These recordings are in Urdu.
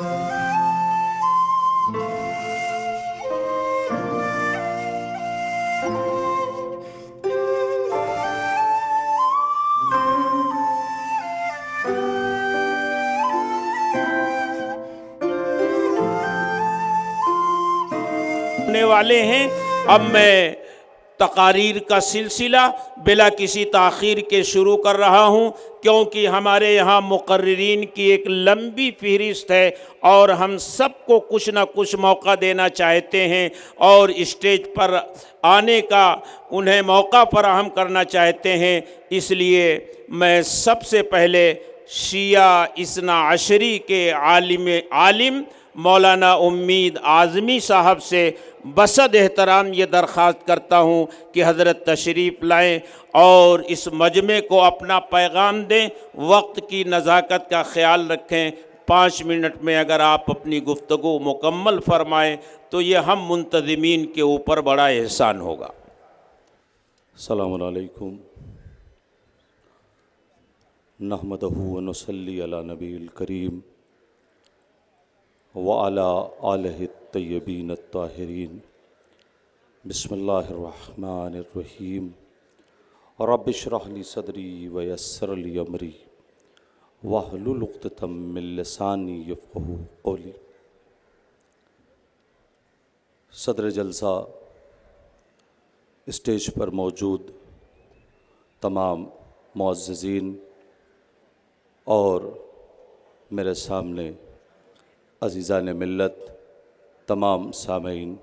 ہونے والے ہیں۔ اب میں تقاریر کا سلسلہ بلا کسی تاخیر کے شروع کر رہا ہوں، کیونکہ ہمارے یہاں مقررین کی ایک لمبی فہرست ہے اور ہم سب کو کچھ نہ کچھ موقع دینا چاہتے ہیں اور اسٹیج پر آنے کا انہیں موقع فراہم کرنا چاہتے ہیں۔ اس لیے میں سب سے پہلے شیعہ اثنا عشری کے عالم مولانا امید اعظمی صاحب سے بصد احترام یہ درخواست کرتا ہوں کہ حضرت تشریف لائیں اور اس مجمع کو اپنا پیغام دیں، وقت کی نزاکت کا خیال رکھیں۔ 5 منٹ میں اگر آپ اپنی گفتگو مکمل فرمائیں تو یہ ہم منتظمین کے اوپر بڑا احسان ہوگا۔ السلام علیکم نحمدہ و نصلی علی نبی الکریم وعلی آلہ الطیبین الطاہرین۔ بسم اللہ الرحمن الرحیم۔ رب اشرح لی صدری ویسر لی امری واحلل عقدۃ من لسانی یفقہوا قولی۔ صدر جلسہ، اسٹیج پر موجود تمام معززین اور میرے سامنے عزیزان ملت، تمام سامعین،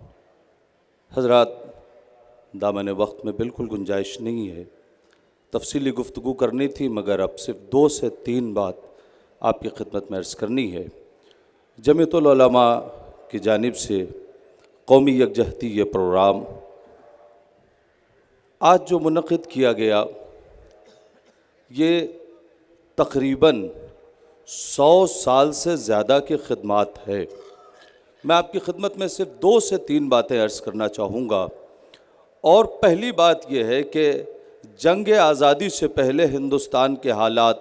حضرات، دامن وقت میں بالکل گنجائش نہیں ہے، تفصیلی گفتگو کرنی تھی مگر اب صرف 2 سے 3 بات آپ کی خدمت میں عرض کرنی ہے۔ جمعیت العلماء کی جانب سے قومی یکجہتی یہ پروگرام آج جو منعقد کیا گیا، یہ تقریباً 100 سال سے زیادہ کی خدمات ہے۔ میں آپ کی خدمت میں صرف 2 سے 3 باتیں عرض کرنا چاہوں گا، اور پہلی بات یہ ہے کہ جنگ آزادی سے پہلے ہندوستان کے حالات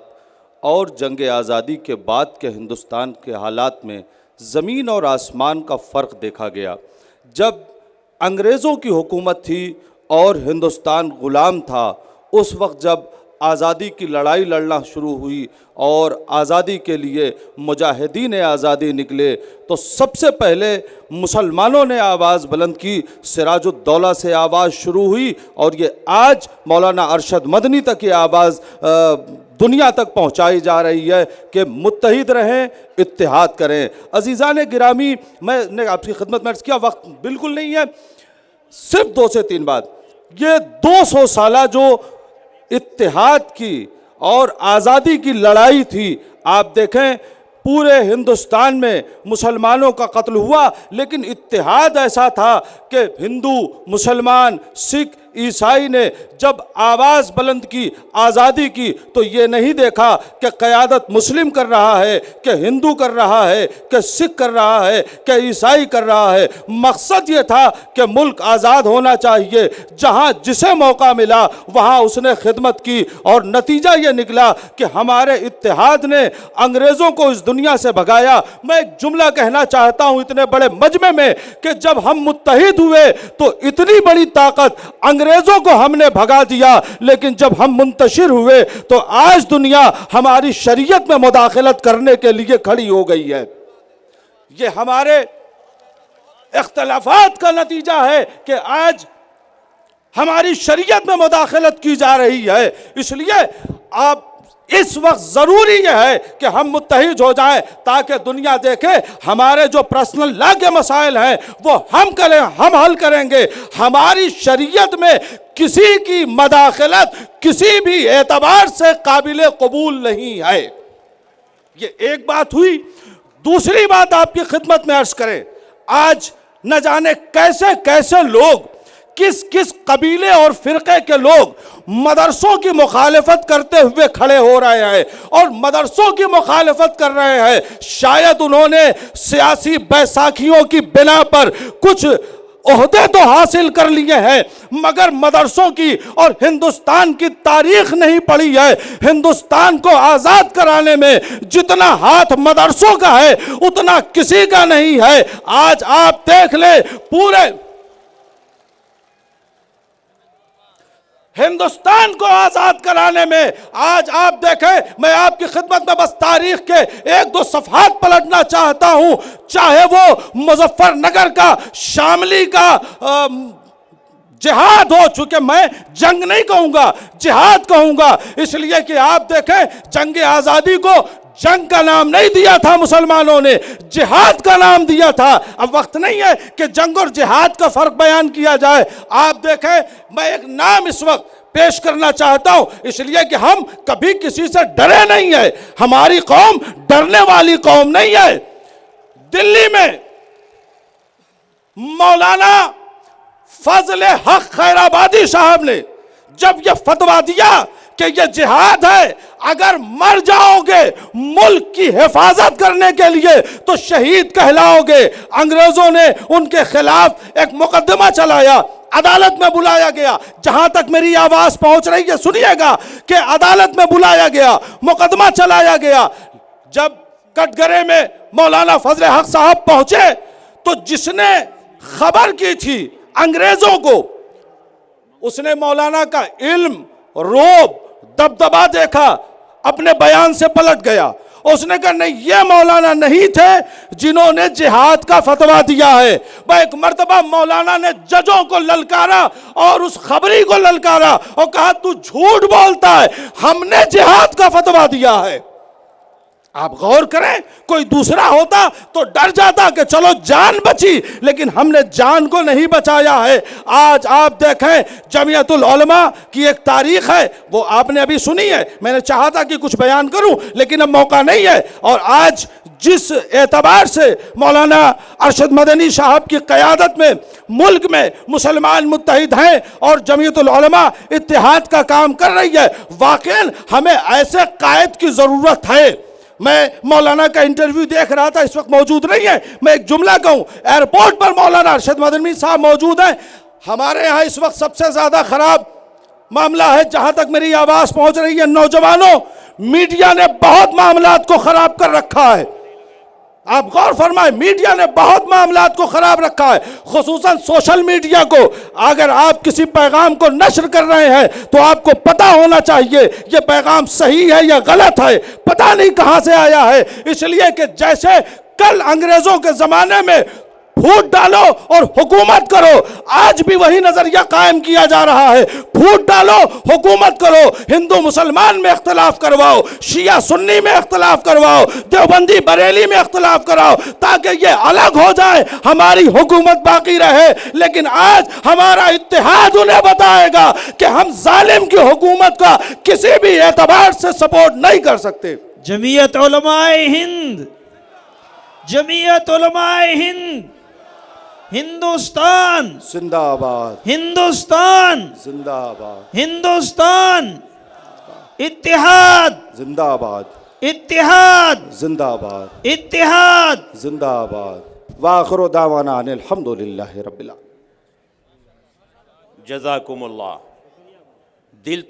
اور جنگ آزادی کے بعد کے ہندوستان کے حالات میں زمین اور آسمان کا فرق دیکھا گیا۔ جب انگریزوں کی حکومت تھی اور ہندوستان غلام تھا، اس وقت جب آزادی کی لڑائی لڑنا شروع ہوئی اور آزادی کے لیے مجاہدین آزادی نکلے، تو سب سے پہلے مسلمانوں نے آواز بلند کی، سراج الدولہ سے آواز شروع ہوئی، اور یہ آج مولانا ارشد مدنی تک یہ آواز دنیا تک پہنچائی جا رہی ہے کہ متحد رہیں، اتحاد کریں۔ عزیزان گرامی، میں نے آپ کی خدمت میں عرض کیا، وقت بالکل نہیں ہے، صرف 2 سے 3 بات۔ یہ 200 سالہ جو اتحاد کی اور آزادی کی لڑائی تھی، آپ دیکھیں پورے ہندوستان میں مسلمانوں کا قتل ہوا، لیکن اتحاد ایسا تھا کہ ہندو، مسلمان، سکھ، عیسائی نے جب آواز بلند کی، آزادی کی، تو یہ نہیں دیکھا کہ قیادت مسلم کر رہا ہے، کہ ہندو کر رہا ہے، کہ سکھ کر رہا ہے، کہ عیسائی کر رہا ہے۔ مقصد یہ تھا کہ ملک آزاد ہونا چاہیے، جہاں جسے موقع ملا وہاں اس نے خدمت کی، اور نتیجہ یہ نکلا کہ ہمارے اتحاد نے انگریزوں کو اس دنیا سے بھگایا۔ میں ایک جملہ کہنا چاہتا ہوں اتنے بڑے مجمع میں کہ جب ہم متحد ہوئے تو اتنی بڑی طاقت انگریزوں کو ہم نے بھگا دیا، لیکن جب ہم منتشر ہوئے تو آج دنیا ہماری شریعت میں مداخلت کرنے کے لیے کھڑی ہو گئی ہے۔ یہ ہمارے اختلافات کا نتیجہ ہے کہ آج ہماری شریعت میں مداخلت کی جا رہی ہے۔ اس لیے آپ اس وقت ضروری یہ ہے کہ ہم متحد ہو جائیں تاکہ دنیا دیکھے ہمارے جو پرسنل لا کے مسائل ہیں وہ ہم حل کریں گے۔ ہماری شریعت میں کسی کی مداخلت کسی بھی اعتبار سے قابل قبول نہیں ہے۔ یہ ایک بات ہوئی۔ دوسری بات آپ کی خدمت میں عرض کریں، آج نہ جانے کیسے کیسے لوگ، کس کس قبیلے اور فرقے کے لوگ مدرسوں کی مخالفت کرتے ہوئے کھڑے ہو رہے ہیں اور مدرسوں کی مخالفت کر رہے ہیں۔ شاید انہوں نے سیاسی بیساکھیوں کی بنا پر کچھ عہدے تو حاصل کر لیے ہیں مگر مدرسوں کی اور ہندوستان کی تاریخ نہیں پڑھی ہے۔ ہندوستان کو آزاد کرانے میں جتنا ہاتھ مدرسوں کا ہے اتنا کسی کا نہیں ہے۔ آج آپ دیکھ لیں پورے ہندوستان کو آزاد کرانے میں، آج آپ دیکھیں، میں آپ کی خدمت میں بس تاریخ کے ایک دو صفحات پلٹنا چاہتا ہوں، چاہے وہ مظفر نگر کا شاملی کا جہاد ہو، چونکہ میں جنگ نہیں کہوں گا جہاد کہوں گا، اس لیے کہ آپ دیکھیں جنگ آزادی کو جنگ کا نام نہیں دیا تھا مسلمانوں نے، جہاد کا نام دیا تھا۔ اب وقت نہیں ہے کہ جنگ اور جہاد کا فرق بیان کیا جائے۔ آپ دیکھیں میں ایک نام اس وقت پیش کرنا چاہتا ہوں، اس لیے کہ ہم کبھی کسی سے ڈرے نہیں ہیں، ہماری قوم ڈرنے والی قوم نہیں ہے۔ دلی میں مولانا فضل حق خیرآبادی صاحب نے جب یہ فتویٰ دیا کہ یہ جہاد ہے، اگر مر جاؤ گے ملک کی حفاظت کرنے کے لیے تو شہید کہلاؤ گے، انگریزوں نے ان کے خلاف ایک مقدمہ چلایا، عدالت میں بلایا گیا۔ جہاں تک میری آواز پہنچ رہی ہے سنیے گا کہ عدالت میں بلایا گیا، مقدمہ چلایا گیا۔ جب کٹگرے میں مولانا فضل حق صاحب پہنچے تو جس نے خبر کی تھی انگریزوں کو، اس نے مولانا کا علم، روب، دبدبا دیکھا، اپنے بیان سے پلٹ گیا۔ اس نے کہا نہیں، یہ مولانا نہیں تھے جنہوں نے جہاد کا فتویٰ دیا ہے۔ وہ ایک مرتبہ مولانا نے ججوں کو للکارا اور اس خبری کو للکارا اور کہا تو جھوٹ بولتا ہے، ہم نے جہاد کا فتویٰ دیا ہے۔ آپ غور کریں، کوئی دوسرا ہوتا تو ڈر جاتا کہ چلو جان بچی، لیکن ہم نے جان کو نہیں بچایا ہے۔ آج آپ دیکھیں جمعیت العلماء کی ایک تاریخ ہے، وہ آپ نے ابھی سنی ہے، میں نے چاہا تھا کہ کچھ بیان کروں لیکن اب موقع نہیں ہے۔ اور آج جس اعتبار سے مولانا ارشد مدنی صاحب کی قیادت میں ملک میں مسلمان متحد ہیں اور جمعیت العلماء اتحاد کا کام کر رہی ہے، واقعاً ہمیں ایسے قائد کی ضرورت ہے۔ میں مولانا کا انٹرویو دیکھ رہا تھا، اس وقت موجود نہیں ہے، میں ایک جملہ کہوں، ایئرپورٹ پر مولانا ارشد مدنی صاحب موجود ہیں۔ ہمارے ہاں اس وقت سب سے زیادہ خراب معاملہ ہے، جہاں تک میری آواز پہنچ رہی ہے، نوجوانوں، میڈیا نے بہت معاملات کو خراب کر رکھا ہے۔ آپ غور فرمائیں، میڈیا نے بہت معاملات کو خراب رکھا ہے، خصوصاً سوشل میڈیا کو۔ اگر آپ کسی پیغام کو نشر کر رہے ہیں تو آپ کو پتہ ہونا چاہیے یہ پیغام صحیح ہے یا غلط ہے، پتہ نہیں کہاں سے آیا ہے۔ اس لیے کہ جیسے کل انگریزوں کے زمانے میں پھوٹ ڈالو اور حکومت کرو، آج بھی وہی نظریہ قائم کیا جا رہا ہے، پھوٹ ڈالو حکومت کرو، ہندو مسلمان میں اختلاف کرواؤ، شیعہ سنی میں اختلاف کرواؤ، دیوبندی بریلی میں اختلاف کراؤ تاکہ یہ الگ ہو جائے، ہماری حکومت باقی رہے۔ لیکن آج ہمارا اتحاد انہیں بتائے گا کہ ہم ظالم کی حکومت کا کسی بھی اعتبار سے سپورٹ نہیں کر سکتے۔ جمعیت علماء ہند، جمعیت علماء ہند، ہندوستان زندہ آباد، ہندوستان زندہ آباد، ہندوستان، اتحاد زندہ آباد، اتحاد زندہ آباد، اتحاد۔ زندہ آباد۔ وآخر دعوانا ان الحمدللہ رب العالمین۔ جزاکم اللہ۔ دل